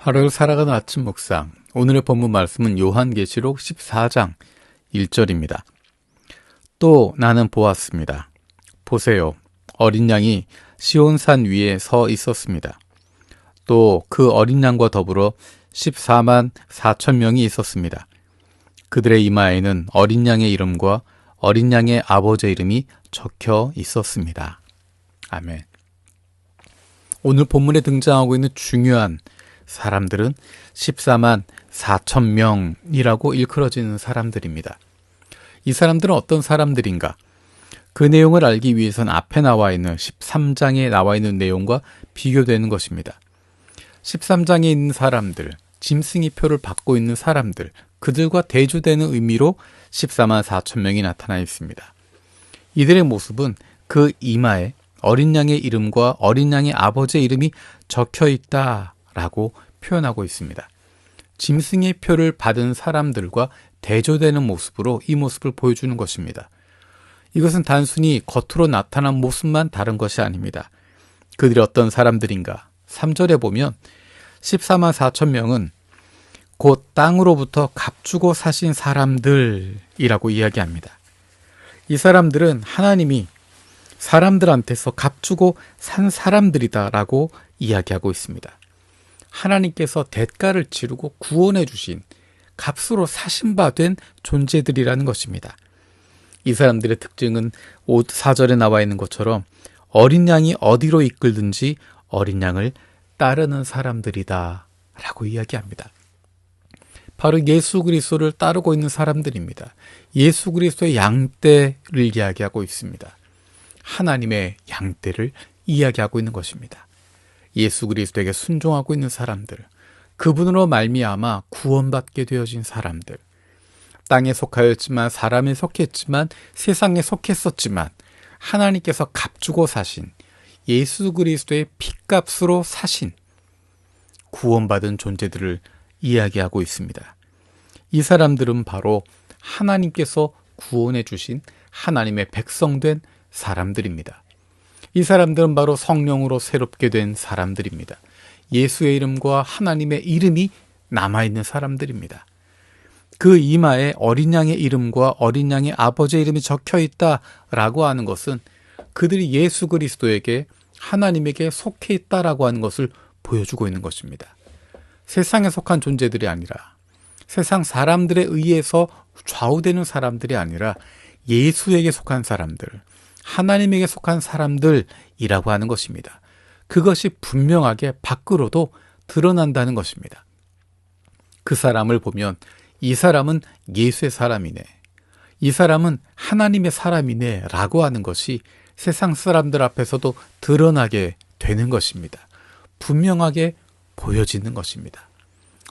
하루를 살아가는 아침 묵상. 오늘의 본문 말씀은 요한계시록 14장 1절입니다. 또 나는 보았습니다. 보세요. 어린 양이 시온산 위에 서 있었습니다. 또 그 어린 양과 더불어 14만 4천 명이 있었습니다. 그들의 이마에는 어린 양의 이름과 어린 양의 아버지의 이름이 적혀 있었습니다. 아멘. 오늘 본문에 등장하고 있는 중요한 사람들은 14만 4천 명이라고 일컬어지는 사람들입니다. 이 사람들은 어떤 사람들인가? 그 내용을 알기 위해선 앞에 나와 있는 13장에 나와 있는 내용과 비교되는 것입니다. 13장에 있는 사람들, 짐승이표를 받고 있는 사람들, 그들과 대조되는 의미로 14만 4천 명이 나타나 있습니다. 이들의 모습은 그 이마에 어린 양의 이름과 어린 양의 아버지의 이름이 적혀 있다라고 표현하고 있습니다. 짐승의 표를 받은 사람들과 대조되는 모습으로 이 모습을 보여주는 것입니다. 이것은 단순히 겉으로 나타난 모습만 다른 것이 아닙니다. 그들이 어떤 사람들인가? 3절에 보면 14만 4천 명은 곧 땅으로부터 값주고 사신 사람들이라고 이야기합니다. 이 사람들은 하나님이 사람들한테서 값주고 산 사람들이다라고 이야기하고 있습니다. 하나님께서 대가를 치르고 구원해 주신 값으로 사신 바 된 존재들이라는 것입니다. 이 사람들의 특징은 4절에 나와 있는 것처럼 어린 양이 어디로 이끌든지 어린 양을 따르는 사람들이다 라고 이야기합니다. 바로 예수 그리스도를 따르고 있는 사람들입니다. 예수 그리스도의 양떼를 이야기하고 있습니다. 하나님의 양떼를 이야기하고 있는 것입니다. 예수 그리스도에게 순종하고 있는 사람들, 그분으로 말미암아 구원받게 되어진 사람들, 땅에 속하였지만 사람에 속했지만 세상에 속했었지만 하나님께서 값주고 사신 예수 그리스도의 핏값으로 사신 구원받은 존재들을 이야기하고 있습니다. 이 사람들은 바로 하나님께서 구원해 주신 하나님의 백성된 사람들입니다. 이 사람들은 바로 성령으로 새롭게 된 사람들입니다. 예수의 이름과 하나님의 이름이 남아있는 사람들입니다. 그 이마에 어린 양의 이름과 어린 양의 아버지의 이름이 적혀 있다라고 하는 것은 그들이 예수 그리스도에게 하나님에게 속해 있다라고 하는 것을 보여주고 있는 것입니다. 세상에 속한 존재들이 아니라 세상 사람들에 의해서 좌우되는 사람들이 아니라 예수에게 속한 사람들, 하나님에게 속한 사람들이라고 하는 것입니다. 그것이 분명하게 밖으로도 드러난다는 것입니다. 그 사람을 보면 이 사람은 예수의 사람이네, 이 사람은 하나님의 사람이네 라고 하는 것이 세상 사람들 앞에서도 드러나게 되는 것입니다. 분명하게 보여지는 것입니다.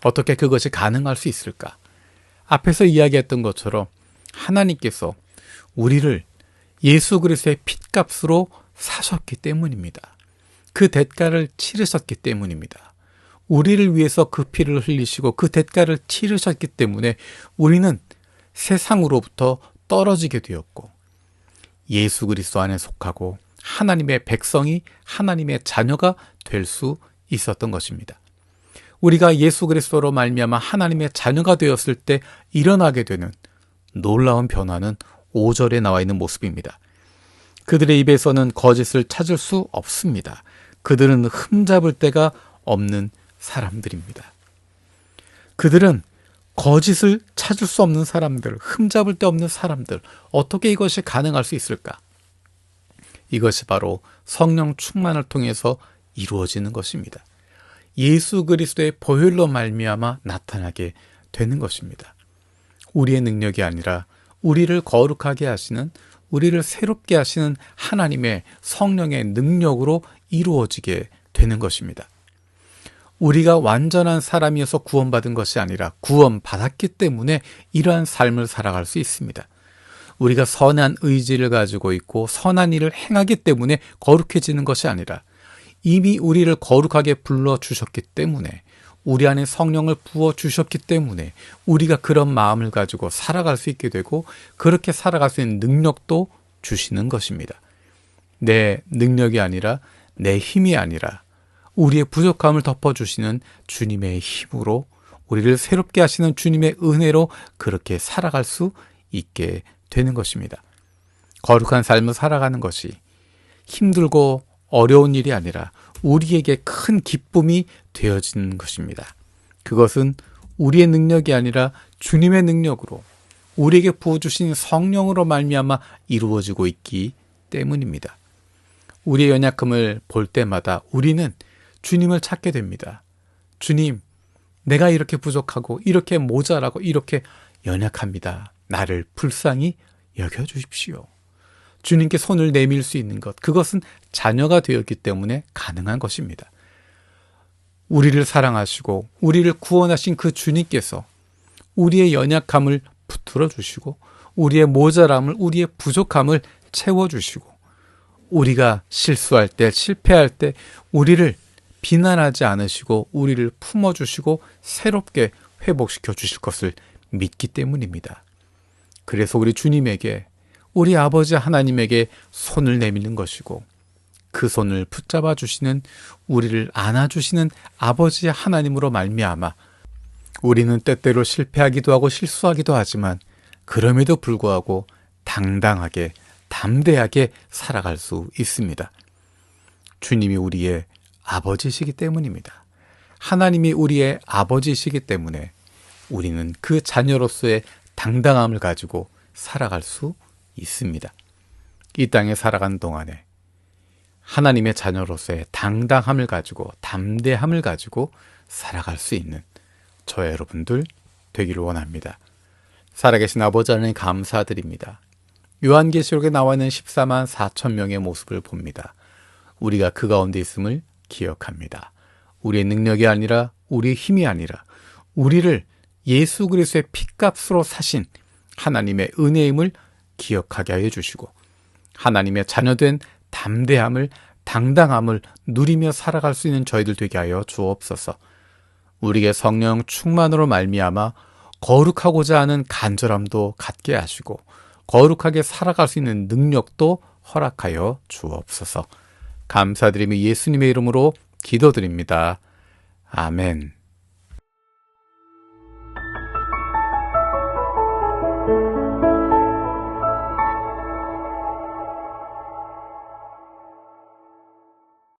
어떻게 그것이 가능할 수 있을까? 앞에서 이야기했던 것처럼 하나님께서 우리를 예수 그리스도의 핏값으로 사셨기 때문입니다. 그 대가를 치르셨기 때문입니다. 우리를 위해서 그 피를 흘리시고 그 대가를 치르셨기 때문에 우리는 세상으로부터 떨어지게 되었고 예수 그리스도 안에 속하고 하나님의 백성이 하나님의 자녀가 될 수 있었던 것입니다. 우리가 예수 그리스도로 말미암아 하나님의 자녀가 되었을 때 일어나게 되는 놀라운 변화는 5절에 나와 있는 모습입니다. 그들의 입에서는 거짓을 찾을 수 없습니다. 그들은 흠잡을 데가 없는 사람들입니다. 그들은 거짓을 찾을 수 없는 사람들, 흠잡을 데 없는 사람들, 어떻게 이것이 가능할 수 있을까? 이것이 바로 성령 충만을 통해서 이루어지는 것입니다. 예수 그리스도의 보혈로 말미암아 나타나게 되는 것입니다. 우리의 능력이 아니라 우리를 거룩하게 하시는, 우리를 새롭게 하시는 하나님의 성령의 능력으로 이루어지게 되는 것입니다. 우리가 완전한 사람이어서 구원받은 것이 아니라 구원받았기 때문에 이러한 삶을 살아갈 수 있습니다. 우리가 선한 의지를 가지고 있고 선한 일을 행하기 때문에 거룩해지는 것이 아니라 이미 우리를 거룩하게 불러주셨기 때문에, 우리 안에 성령을 부어주셨기 때문에 우리가 그런 마음을 가지고 살아갈 수 있게 되고 그렇게 살아갈 수 있는 능력도 주시는 것입니다. 내 능력이 아니라 내 힘이 아니라 우리의 부족함을 덮어주시는 주님의 힘으로, 우리를 새롭게 하시는 주님의 은혜로 그렇게 살아갈 수 있게 되는 것입니다. 거룩한 삶을 살아가는 것이 힘들고 어려운 일이 아니라 우리에게 큰 기쁨이 되어지는 것입니다. 그것은 우리의 능력이 아니라 주님의 능력으로, 우리에게 부어주신 성령으로 말미암아 이루어지고 있기 때문입니다. 우리의 연약함을 볼 때마다 우리는 주님을 찾게 됩니다. 주님, 내가 이렇게 부족하고 이렇게 모자라고 이렇게 연약합니다. 나를 불쌍히 여겨주십시오. 주님께 손을 내밀 수 있는 것, 그것은 자녀가 되었기 때문에 가능한 것입니다. 우리를 사랑하시고 우리를 구원하신 그 주님께서 우리의 연약함을 붙들어 주시고 우리의 모자람을, 우리의 부족함을 채워주시고, 우리가 실수할 때, 실패할 때 우리를 비난하지 않으시고 우리를 품어주시고 새롭게 회복시켜 주실 것을 믿기 때문입니다. 그래서 우리 주님에게, 우리 아버지 하나님에게 손을 내미는 것이고, 그 손을 붙잡아 주시는, 우리를 안아주시는 아버지 하나님으로 말미암아 우리는 때때로 실패하기도 하고 실수하기도 하지만 그럼에도 불구하고 당당하게, 담대하게 살아갈 수 있습니다. 주님이 우리의 아버지시기 때문입니다. 하나님이 우리의 아버지시기 때문에 우리는 그 자녀로서의 당당함을 가지고 살아갈 수 있습니다. 이 땅에 살아가는 동안에 하나님의 자녀로서의 당당함을 가지고, 담대함을 가지고 살아갈 수 있는 저와 여러분들 되기를 원합니다. 살아계신 아버지 하나님 감사드립니다. 요한계시록에 나와 있는 14만 4천 명의 모습을 봅니다. 우리가 그 가운데 있음을 기억합니다. 우리의 능력이 아니라, 우리의 힘이 아니라 우리를 예수 그리스도의 피값으로 사신 하나님의 은혜임을 기억하게 하여 주시고, 하나님의 자녀된 담대함을, 당당함을 누리며 살아갈 수 있는 저희들 되게 하여 주옵소서. 우리에게 성령 충만으로 말미암아 거룩하고자 하는 간절함도 갖게 하시고 거룩하게 살아갈 수 있는 능력도 허락하여 주옵소서. 감사드리며 예수님의 이름으로 기도드립니다. 아멘.